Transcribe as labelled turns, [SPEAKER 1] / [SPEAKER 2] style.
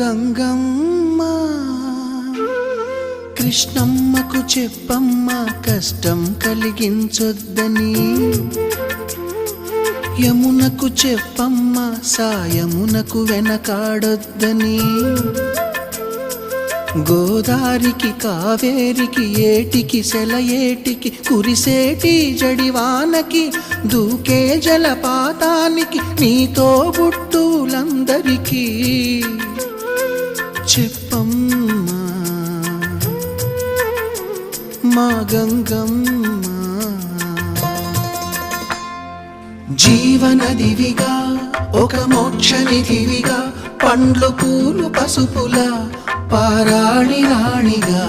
[SPEAKER 1] గంగమ్మ కృష్ణమ్మకు చెప్పమ్మ కష్టం కలిగించొద్దని, యమునకు చెప్పమ్మ సాయమునకు వెనకాడొద్దని, గోదారికి కావేరికి ఏటికి సెలయేటికి కురిసేటి జడివానకి దూకే జలపాతానికి నీతో బుట్టులందరికీ చెప్పమ్మా మా గంగమ్మ. జీవనదివిగా ఒక మోక్షనిధివిగా పండ్లు పూలు పసుపుల పారాళి రాణిగా